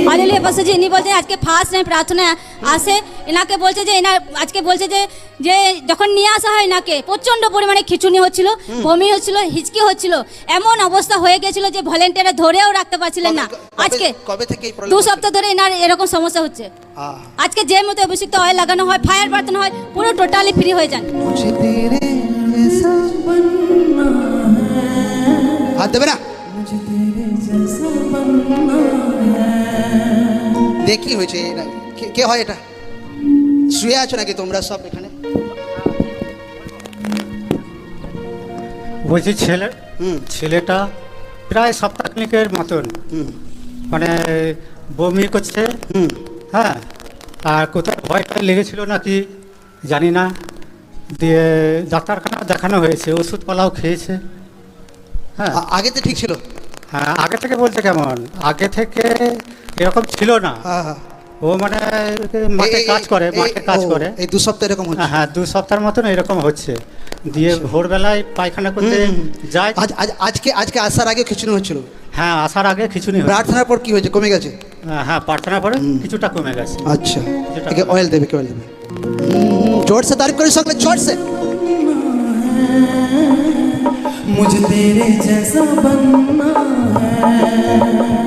Hallelujah পাশে যে ইনি বলছেন আজকে ফার্স্ট টাইম প্রার্থনা আসে, এনাকে বলছে যে এনার আজকে বলছে যে যখন নিয়ে আসা হয় এনাকে প্রচণ্ড পরিমাণে খিঁচুনি হচ্ছিল, বমি হচ্ছিল, হিচকি হচ্ছিল, এমন অবস্থা হয়ে গেছিল যে ভলেন্টিয়াররা ধরেও রাখতে পারছিলেন না। আজকে কবে থেকে 2 সপ্তাহ ধরে এনার এরকম সমস্যা হচ্ছে। আজকে যে মতো অভিষিক্ত অয়েল লাগানো হয়, ফায়ার প্রার্থনা হয়, পুরো টোটালি ফ্রি হয়ে যান। হাত দেবে না, দেখি হয়েছে। কে হয় এটা? শুয়ে আছো নাকি তোমরা সব এখানে? বলছি ছেলেটা প্রায় সপ্তাহখানেকের মতন মানে বমি করছে, হ্যাঁ, আর কোথাও ভয়টা লেগেছিল নাকি জানি না, দিয়ে ডাক্তারখানা দেখানো হয়েছে, ওষুধপালাও খেয়েছে। হ্যাঁ, আগে তো ঠিক ছিল? হ্যাঁ, আগে থেকে বলতে কেমন, আগে থেকে এরকম ছিল না। ও মানে মাঠে কাজ করে, এই 2 সপ্তাহ এরকম হচ্ছে? হ্যাঁ, 2 সপ্তাহের মতন এরকম হচ্ছে, দিয়ে ভোরবেলায় পায়খানা করতে যায়। আজকে আসার আগে খিচুনি হচ্ছিল? হ্যাঁ, আসার আগে খিচুনি। প্রার্থনার পর কি হয়েছে? কমে গেছে? হ্যাঁ, প্রার্থনার পরে কিছুটা কমে গেছে। আচ্ছা, অয়েল দেবে, কে অয়েল দেবে? जोर से तारीफ करो सकले, जोर से। मुझे तेरे जैसा बनना है।